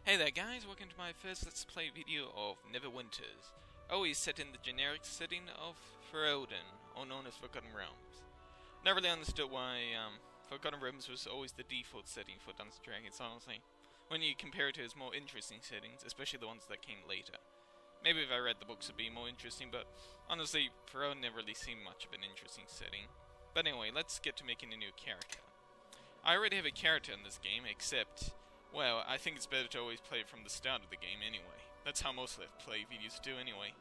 Hey there guys, welcome to my first Let's Play video of Neverwinters, always set in the generic setting of Ferelden, or known as Forgotten Realms. Never really understood why Forgotten Realms was always the default setting for Dungeons & Dragons, honestly, when you compare it to its more interesting settings, especially the ones that came later. Maybe if I read the books it would be more interesting, but honestly, Ferelden never really seemed much of an interesting setting. But anyway, let's get to making a new character. I already have a character in this game, except, well, I think it's better to always play it from the start of the game anyway. That's how most Let's Play videos do anyway.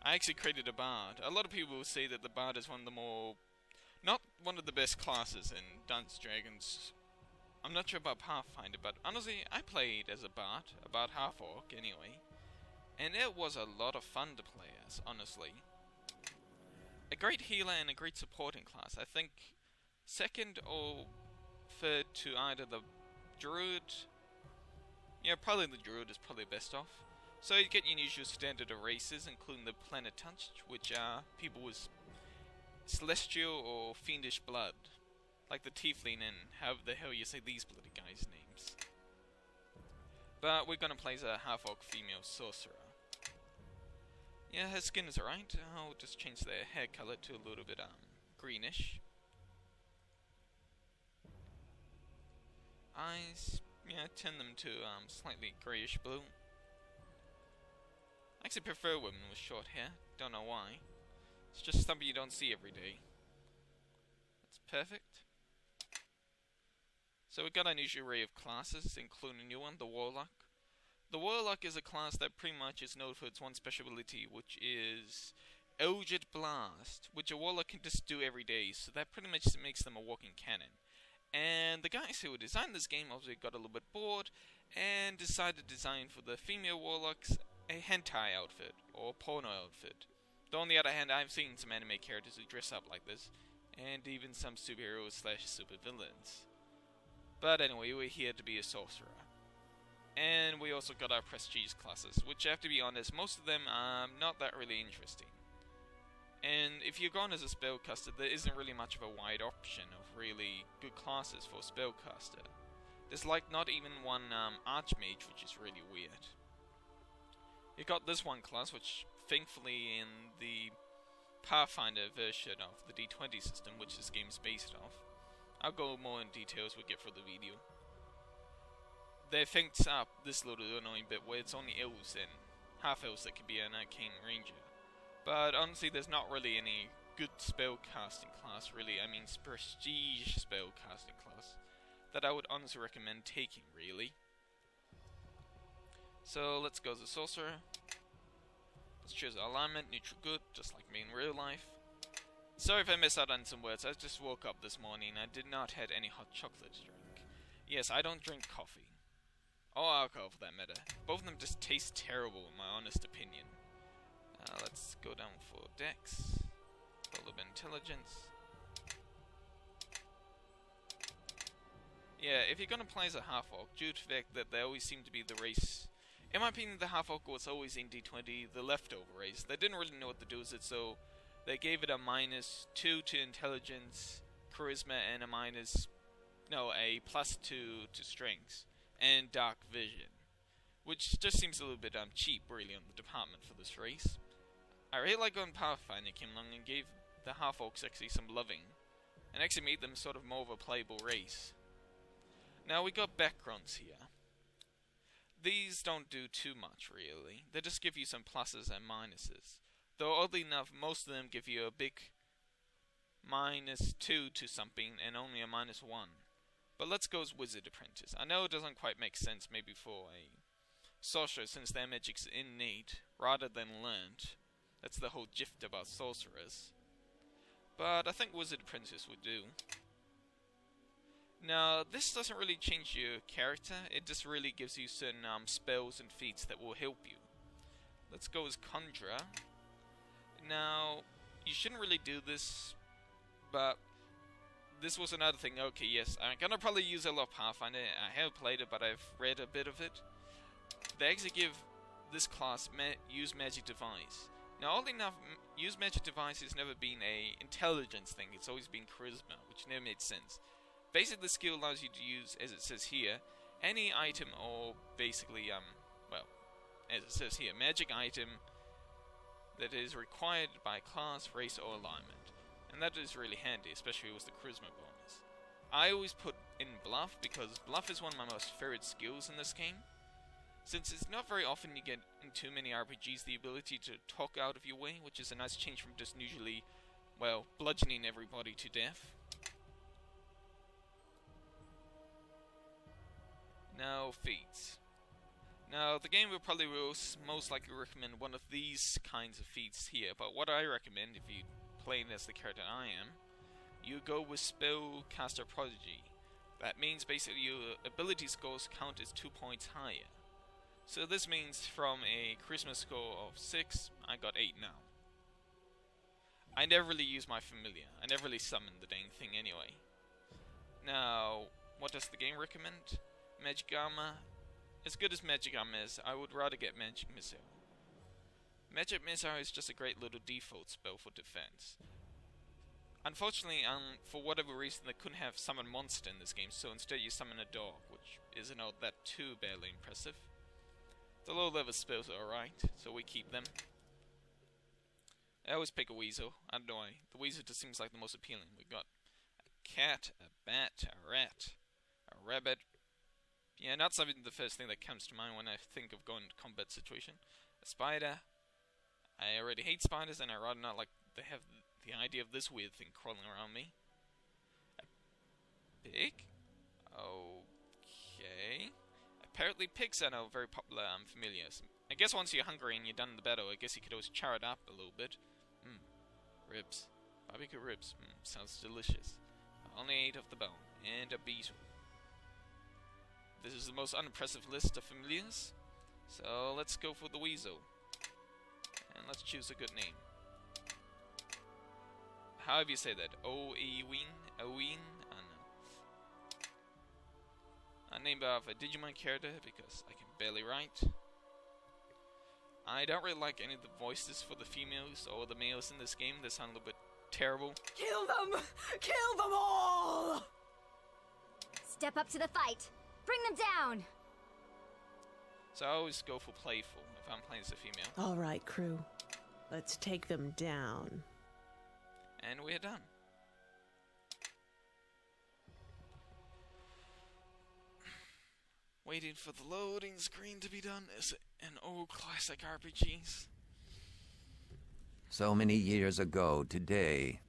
I actually created a bard. A lot of people will say that the bard is one of the more... not one of the best classes in Dungeons & Dragons. I'm not sure about Pathfinder, but honestly, I played as a bard, about half-orc anyway. And it was a lot of fun to play as, honestly. A great healer and a great supporting class. I think second or third to either the Druid. Yeah, probably the Druid is probably best off. So you get your usual standard of races, including the Planet Touch, which are people with celestial or fiendish blood. Like the Tiefling and however the hell you say these bloody guys' names. But we're gonna play as a half-orc female sorcerer. Yeah, her skin is alright. I'll just change the hair color to a little bit greenish. Eyes, yeah, turn them to slightly greyish blue. I actually prefer women with short hair. Don't know why. It's just something you don't see every day. That's perfect. So we've got an unusual array of classes, including a new one, the Warlock. The Warlock is a class that pretty much is known for its one special ability, which is Eldritch Blast, which a Warlock can just do every day, so that pretty much makes them a walking cannon. And the guys who designed this game obviously got a little bit bored and decided to design for the female warlocks a hentai outfit, or porno outfit. Though on the other hand, I've seen some anime characters who dress up like this, and even some superheroes slash supervillains. But anyway, we're here to be a sorcerer. And we also got our prestige classes, which I have to be honest, most of them are not that really interesting. And if you're going as a spellcaster, there isn't really much of a wide option of really good classes for a spellcaster. There's like not even one archmage, which is really weird. You got this one class, which thankfully in the Pathfinder version of the D20 system, which this game is based off. I'll go more in detail as we get through the video. They fixed up this little annoying bit where it's only elves and half-elves that can be an arcane ranger. But honestly, there's not really any good spellcasting class, really. I mean, prestige spellcasting class that I would honestly recommend taking, really. So let's go as a sorcerer. Let's choose alignment, neutral good, just like me in real life. Sorry if I missed out on some words. I just woke up this morning. I did not have any hot chocolate to drink. Yes, I don't drink coffee. Or alcohol for that matter. Both of them just taste terrible in my honest opinion. Let's go down for Dex. A little bit intelligence. Yeah, if you're gonna play as a half-orc, due to the fact that they always seem to be the race... In my opinion, the half-orc was always in D20, the leftover race. They didn't really know what to do with it, so they gave it a -2 to intelligence, charisma, and a +2 to strength, and dark vision. Which just seems a little bit cheap, really, on the department for this race. I really like when Pathfinder came along and gave the half-orcs actually some loving, and actually made them sort of more of a playable race. Now we got backgrounds here. These don't do too much, really. They just give you some pluses and minuses. Though oddly enough, most of them give you a big -2 to something and only a -1. But let's go as Wizard Apprentice. I know it doesn't quite make sense maybe for a sorcerer, since their magic's innate rather than learned. That's the whole gift about sorcerers. But I think Wizard Apprentice would do. Now, this doesn't really change your character. It just really gives you certain spells and feats that will help you. Let's go as Conjurer. Now, you shouldn't really do this, but this was another thing. Okay, yes, I'm gonna probably use a lot of Pathfinder. I have played it, but I've read a bit of it. They actually give this class use magic device. Now, oddly enough, use magic device has never been a intelligence thing. It's always been charisma, which never made sense. Basically, the skill allows you to use, as it says here, any item or basically, well, as it says here, magic item that is required by class, race, or alignment. And that is really handy, especially with the charisma bonus. I always put in bluff, because bluff is one of my most favorite skills in this game. Since it's not very often you get in too many RPGs the ability to talk out of your way, which is a nice change from just usually, well, bludgeoning everybody to death. Now, feats. Now, the game will probably most likely recommend one of these kinds of feats here, but what I recommend, if you playing as the character I am, you go with Spellcaster Prodigy. That means basically your ability scores count as 2 points higher. So this means from a charisma score of 6, I got 8 now. I never really use my familiar. I never really summon the dang thing anyway. Now, what does the game recommend? Magic Armor. As good as Magic Armor is, I would rather get Magic Missile. Magic Missile is just a great little default spell for defense. Unfortunately, for whatever reason, they couldn't have summon monster in this game, so instead you summon a dog, which isn't all that too badly impressive. The low level spells are alright, so we keep them. I always pick a weasel. I don't know why. The weasel just seems like the most appealing. We got a cat, a bat, a rat, a rabbit. Yeah, not something the first thing that comes to mind when I think of going to combat situation. A spider. I already hate spiders, and I rather not like they have the idea of this weird thing crawling around me. A pig? Okay. Apparently pigs are now very popular familiars. I guess once you're hungry and you're done in the battle, I guess you could always char it up a little bit. Ribs. Barbecue ribs. Sounds delicious. I only ate off the bone. And a beetle. This is the most unimpressive list of familiars. So let's go for the weasel. And let's choose a good name. However you say that. O-E-Ween? O-Ween? I don't know. I named off a Digimon character because I can barely write. I don't really like any of the voices for the females or the males in this game. They sound a little bit terrible. Kill them! Kill them all! Step up to the fight. Bring them down! So I always go for playful if I'm playing as a female. All right, crew. Let's take them down. And we're done. Waiting for the loading screen to be done is an old classic RPGs. So many years ago today.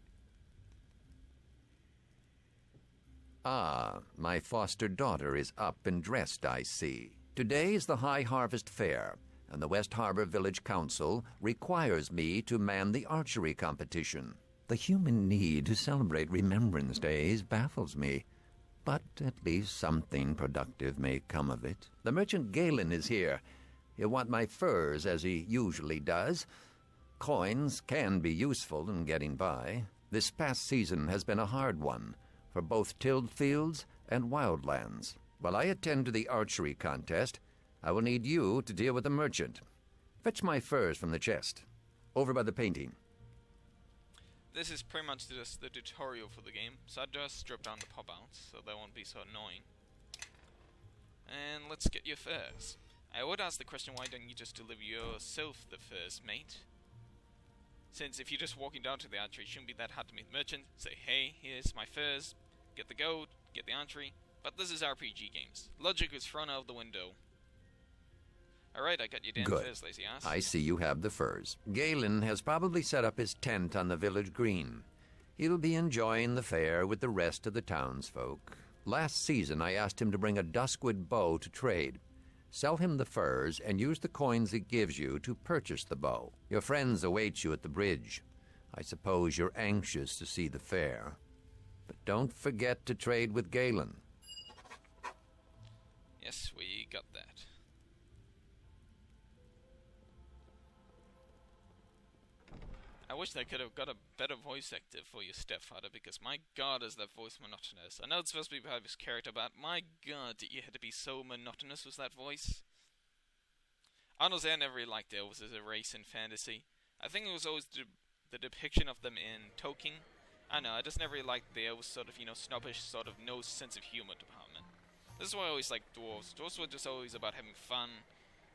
Ah, my foster daughter is up and dressed, I see. Today is the High Harvest Fair, and the West Harbor Village Council requires me to man the archery competition. The human need to celebrate Remembrance Days baffles me, but at least something productive may come of it. The merchant Galen is here. He'll want my furs, as he usually does. Coins can be useful in getting by. This past season has been a hard one, for both tilled fields and wildlands. While I attend to the archery contest, I will need you to deal with the merchant. Fetch my furs from the chest, over by the painting. This is pretty much just the tutorial for the game, so I just strip down the pop-outs, so they won't be so annoying. And let's get your furs. I would ask the question, why don't you just deliver yourself the furs, mate? Since if you're just walking down to the archery, it shouldn't be that hard to meet the merchant, say, hey, here's my furs, get the gold, get the archery. But this is RPG games. Logic is thrown out of the window. Alright, I got your damn furs, lazy ass. I see you have the furs. Galen has probably set up his tent on the village green. He'll be enjoying the fair with the rest of the townsfolk. Last season, I asked him to bring a duskwood bow to trade. Sell him the furs and use the coins he gives you to purchase the bow. Your friends await you at the bridge. I suppose you're anxious to see the fair. But don't forget to trade with Galen. Yes, we got that. I wish they could have got a better voice actor for your stepfather, because my god is that voice monotonous. I know it's supposed to be about his character, but my god, you had to be so monotonous with that voice. Honestly, I never really liked elves as a race in fantasy. I think it was always the depiction of them in Tolkien. I know, I just never really liked the elves sort of, snobbish, sort of no sense of humor department. This is why I always like dwarves. Dwarves were just always about having fun.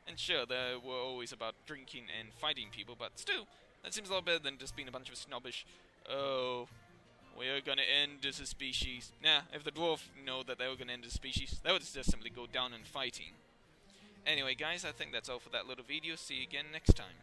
And sure, they were always about drinking and fighting people, but still, that seems a lot better than just being a bunch of snobbish, oh, we are gonna end as a species. Nah, if the dwarf know that they were gonna end as a species, they would just simply go down and fighting. Anyway, guys, I think that's all for that little video. See you again next time.